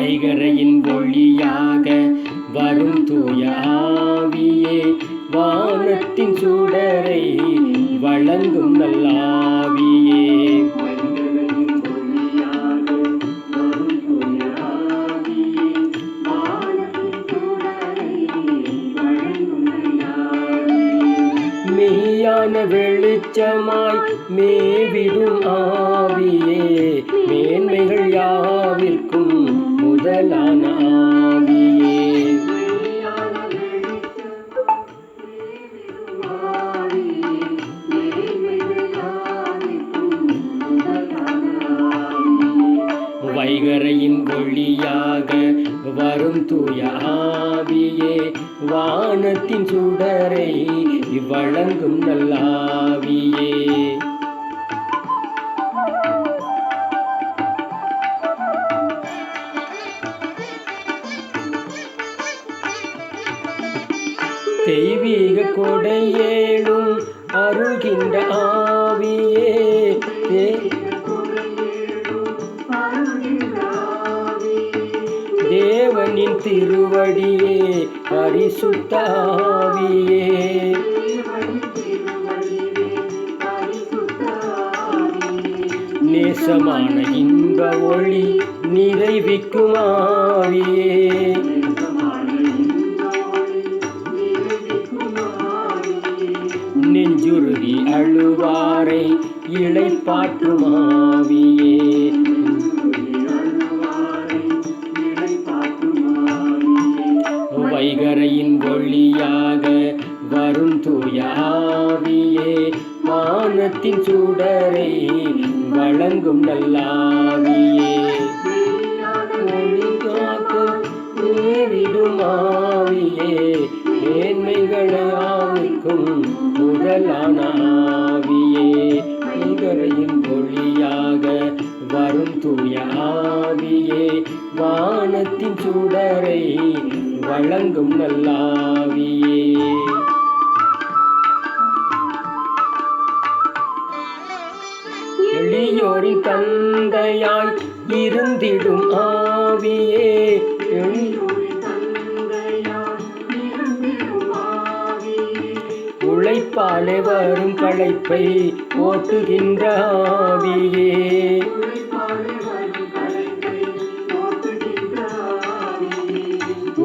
வைகரையின் ஒளியாக வரும் தூய ஆவியே, வானத்தின் சுடரை வழங்கும் நல்லாவியே. மெய்யான வெளிச்சமாய் மேவிடும் ஆவியே, மேன்மைகள் யாவிற்கும் முதலான ஆவியே. வைகரையின் ஒளியாக வரும் தூய ஆவியே, வானத்தின் சுடரை வழங்கும் நல்லாவியே. தெய்வீக கொடையேழும் அருள்கின்ற ஆவியே, தேவனின் திருவடியே பரிசுத்த ஆவியே. நேசமான இன்ப ஒளி நிறைவிக்கும் ஆவியே, நெஞ்சுருகி அழுவாரை இளைப்பாற்றும் ஆவியே. வைகரையின் ஒளியாக வரும் தூய ஆவியே, வானத்தின் சுடரை வழங்கும் நல்லாவியே. ஒளிகாக்க நேரிடும் ஆவியே, மேன்மைகளாவிற்கும் முதலான ஆவியே. வைகரையின் ஒளியாக வரும் தூய ஆவியே, வானத்தின் சுடரை வழங்கும் நல்லாவியே. எளியோரின் தந்தையாய் இருந்திடும் ஆவியே, உழைப்பாலே வரும் களைப்பை ஓட்டுகின்ற ஆவியே.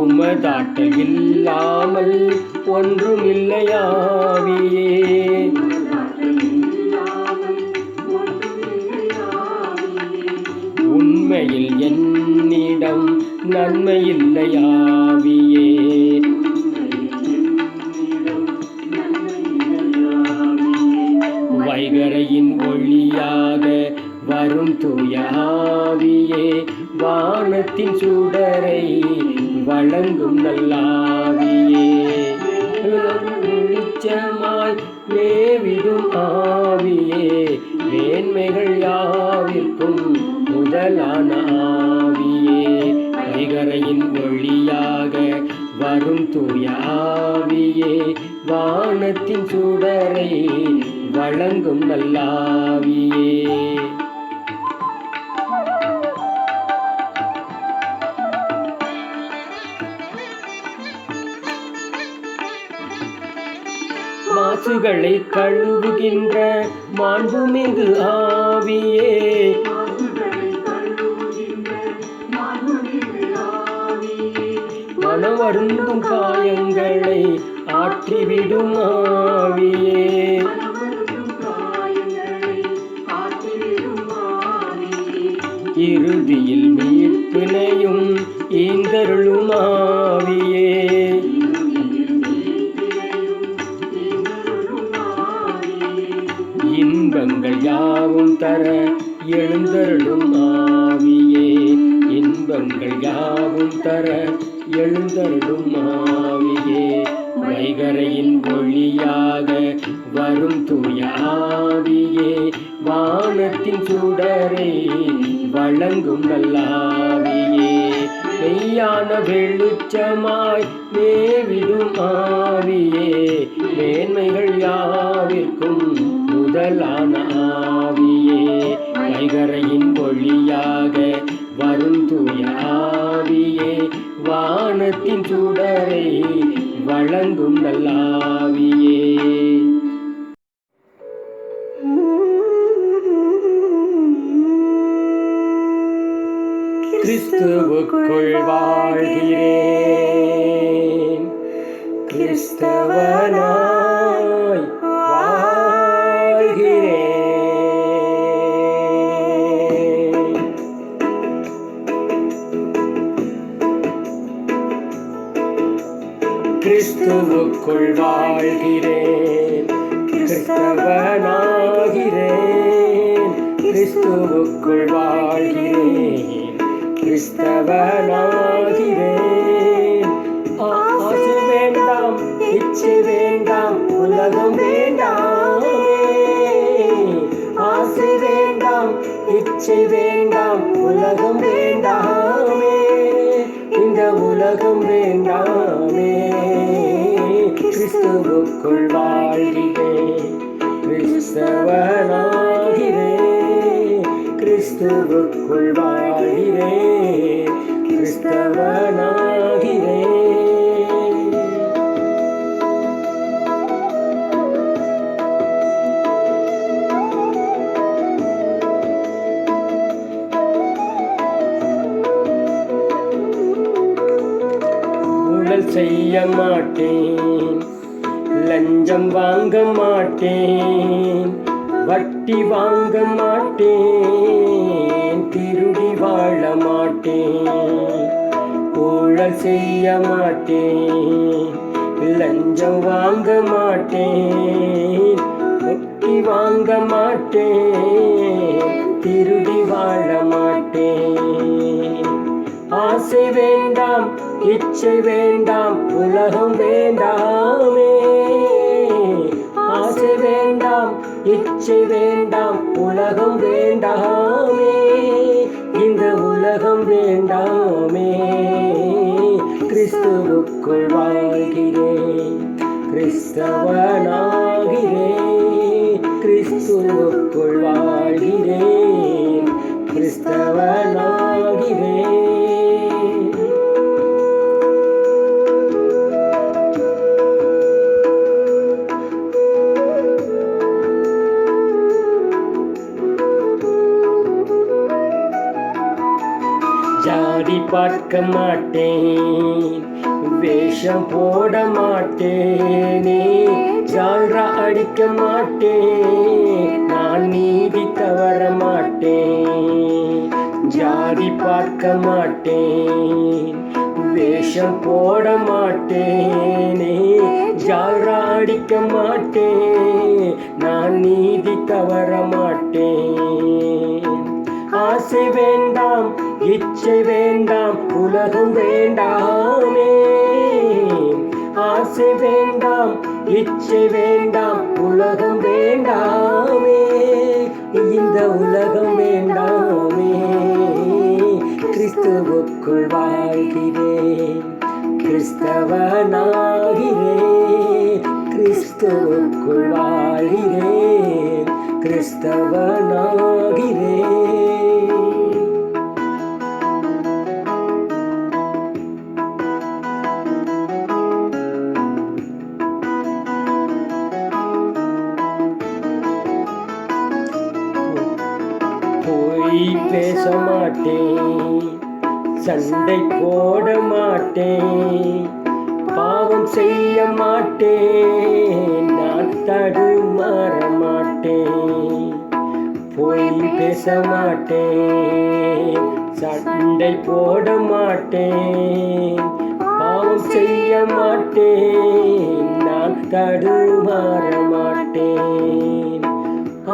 உமதாட்டல் இல்லாமல் ஒன்றுமில்லையாவியே. உண்மையில் என்னிடம் நன்மையில்லையாவியே. வைகரையின் ஒளியாக வரும் தூய ஆவியே, வானத்தின் சுடரை வழங்கும் நல்லாவியே. வெளிச்சமாய் மேவிடும் ஆவியே, மேன்மைகள் யாவிற்கும் முதலான ஆவியே. வைகரையின் ஒளியாக வரும் தூய ஆவியே, வானத்தின் சுடரை வழங்கும் நல்லாவியே. மாசுகளை கழுவுகின்ற மாண்புமிகு ஆவியே, மனவருந்தும் காயங்களை ஆற்றிவிடும் ஆவியே. இறுதியில் மீட்பினையும் ஈந்தருளும் ஆவியே. இன்பங்கள் யாவும் தர எழுந்தருளும் ஆவியே, இன்பங்கள் யாவும் தர எழுந்தருளும் ஆவியே. வைகரையின் ஒளியாக வரும் தூய ஆவியே, வானத்தின் சுடரை வழங்கும் நல்லாவியே. மெய்யான வெளிச்சமாய் மேவிடும் ஆவியே, மேன்மைகள் யாவிற்கும் முதலான ஆவியே. வைகரையின் ஒளியாக வரும் தூய வழங்கும் நல்லாவியே. கிறிஸ்துவுக்குள் வாழ்கிறேன், கிறிஸ்தவனாய் வாழ்கிறேன். கிறிஸ்துவுக்குள் வாழ்கிறேன், கிறிஸ்தவனாகிறேன். கிறிஸ்துவுக்குள் வாழ்கிறேன், கிறிஸ்தவனாகிறேன். ஆசை வேண்டாம், இச்சை வேண்டாம், உலகம் வேண்டாமே. ஆசை வேண்டாம், இச்சை வேண்டாம், உலகம் வேண்டாமே. இந்த உலகம் வேண்டாமே. கிறிஸ்துவுக்குள் வாழ்கிறேன், கிறிஸ்தவனாகிறேன். கிறிஸ்துவுக்குள் வாழ்கிறேன், கிறிஸ்தவனாகிறேன். ஊழல் செய்ய மாட்டேன், லஞ்சம் வாங்க மாட்டேன், வட்டி வாங்க மாட்டேன், திருடி வாழ மாட்டேன். ஊழல் செய்ய மாட்டேன், லஞ்சம் வாங்க மாட்டேன், வட்டி வாங்க மாட்டேன், திருடி வாழ மாட்டேன். ஆசை வேண்டாம், இச்சை வேண்டாம், உலகம் வேண்டாமே. ஆசை வேண்டாம், இச்சை வேண்டாம், உலகம் வேண்டாமே. இந்த உலகம் வேண்டாமே. கிறிஸ்துவுக்குள் வாழ்கிறேன், கிறிஸ்தவனாகிறேன். கிறிஸ்துவுக்குள் வாழ்கிறேன், கிறிஸ்தவனாகிறேன். ஜாதி பார்க்க மாட்டேன், வேஷம் போட மாட்டேனே. ஜால்ரா அடிக்க மாட்டேன், நான் நீதி தவற மாட்டேன். ஜாதி பார்க்க மாட்டேன், வேஷம் போட மாட்டேனே. ஜால்ரா அடிக்க மாட்டேன், நான் நீதி தவற மாட்டேன். ஆசை வேண்டாம், இச்சை வேண்டாம், உலகம் வேண்டாமே. ஆசை வேண்டாம், இச்சை வேண்டாம், உலகம் வேண்டாமே. இந்த உலகம் வேண்டாமே. கிறிஸ்துவுக்குள் வாழ்கிறேன், கிறிஸ்தவனாகிறேன். கிறிஸ்துவுக்குள் வாழ்கிறேன், கிறிஸ்தவனாகிறேன். பொய் பேச மாட்டேன், சண்டை போட மாட்டேன், பாவம் செய்ய மாட்டேன், நான் தடுமாற மாட்டேன். பொய் பேச மாட்டேன், சண்டை போட மாட்டேன், பாவம் செய்ய மாட்டேன், நான் தடுமாற மாட்டேன்.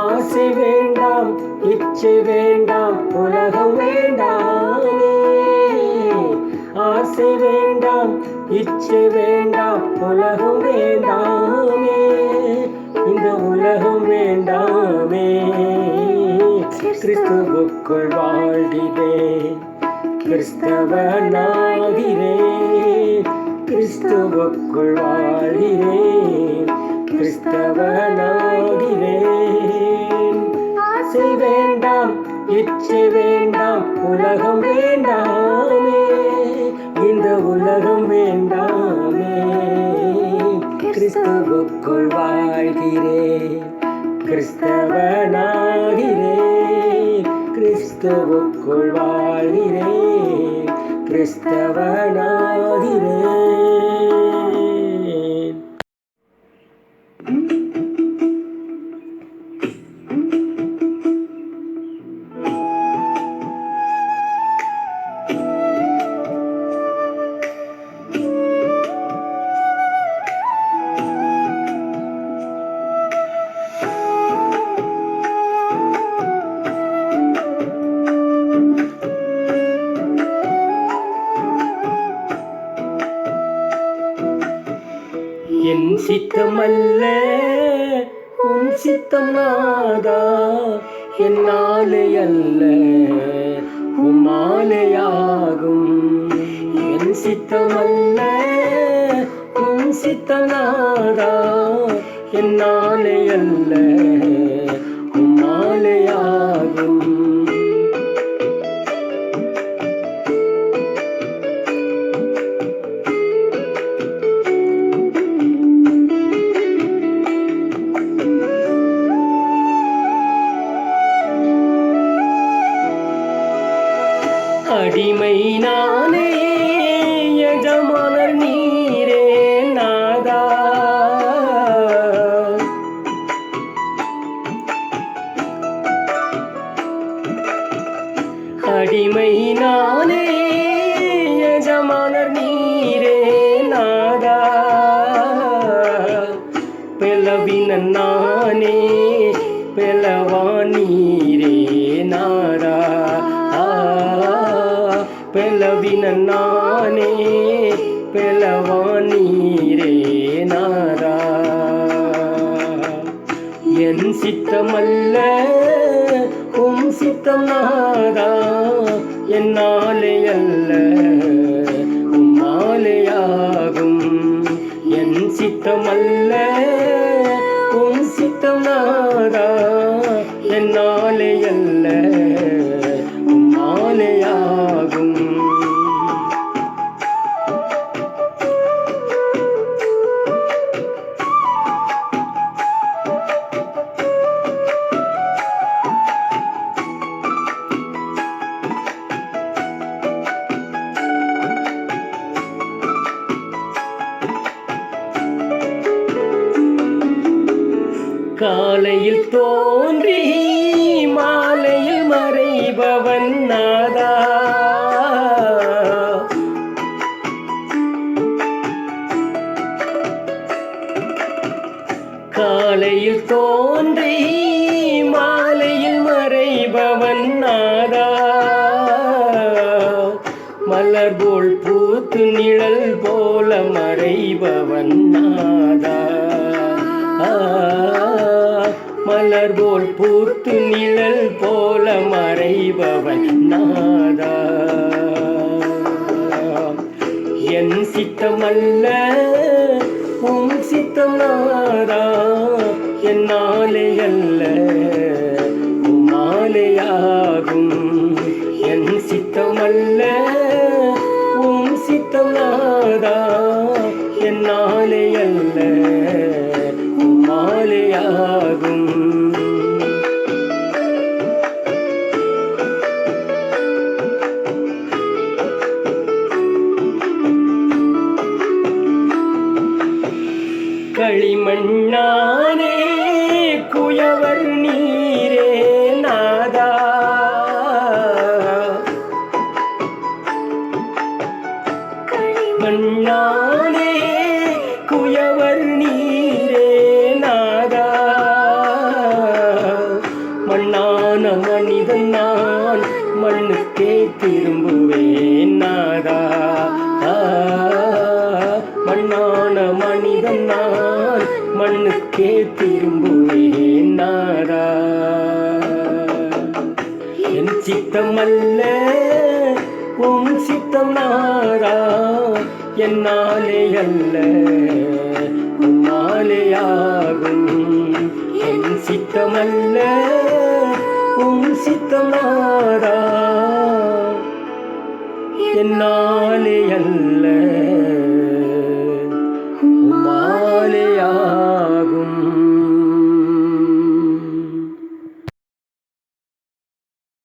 ஆசை வேண்டாம், இச்சை வேண்டாம், உலகம் வேண்டாமே. ஆசை வேண்டாம், இச்சை வேண்டாம், உலகம் வேண்டாமே. இந்த உலகம் வேண்டாமே. கிறிஸ்துவுக்குள் வாழ்கிறேன், கிறிஸ்தவனாகிறேன். கிறிஸ்துவுக்குள் வாழ்கிறேன், கிறிஸ்தவனாகிறேன். ஆசை வேண்டாம், இச்சை வேண்டாம், உலகம் வேண்டாமே. இந்த உலகம் வேண்டாமே. கிறிஸ்துவுக்குள் வாழ்கிறேன், கிறிஸ்தவனாகிறேன். கிறிஸ்துவுக்குள் வாழ்கிறேன், கிறிஸ்தவனாகிறேன். என் சித்தமல்ல உன் சித்தம் நாதா, என்னாலே அல்ல உம்மாலேயாகும். என் சித்தமல்ல உன் சித்தம் நாதா, என்னாலே அல்ல உம்மாலேயாகும். அடிமை நானே, எஜமானர் நீரே நாதா. அடிமை நானே, எஜமானர் நீரே நாதா. பிளவின நானே, பிளவான் நீரே நாதா. பிளவின நானே, பிளவான் நீரே நாதா. என் சித்தமல்ல உம் சித்தம் நாதா, என்னாலே அல்ல உம்மாலேயாகும். என் சித்தமல்ல உம் சித்தம் நாதா, என்னாலே அல்ல உம்மாலேயாகும். காலையில் தோன்றி மாலையில் மறைபவன் நாதா. காலையில் தோன்றி மாலையில் மறைபவன் நாதா. மலர் போல் பூத்து நிழல் போல மறைபவன் நாதா. மலர் போல் பூத்து நிழல் போல மறைபவன் நாதா. என் சித்தமல்ல உம் சித்தம் நாதா, என்னாலே அல்ல உம்மாலேயாகும். என் சித்தமல்ல உம் சித்தம் நாதா, என்னாலே அல்ல உம்மாலேயாகும். களிமண்ணானே, குயவர் நீரே நாதா. களிமண்ணானே, குயவர் நீரே நாதா. மண்ணான மனிதன் நான் மண்ணுக்கே திரும்புவேன் நாதா. மண்ணான மனிதன் நான் மண்ணுக்கே திரும்புவேன் நாதா. என் சித்தமல்ல உம் சித்தம் நாதா, என்னாலே அல்ல உம்மாலேயாகும். என் சித்தமல்ல உம் சித்தம் நாதா, என்னாலே அல்ல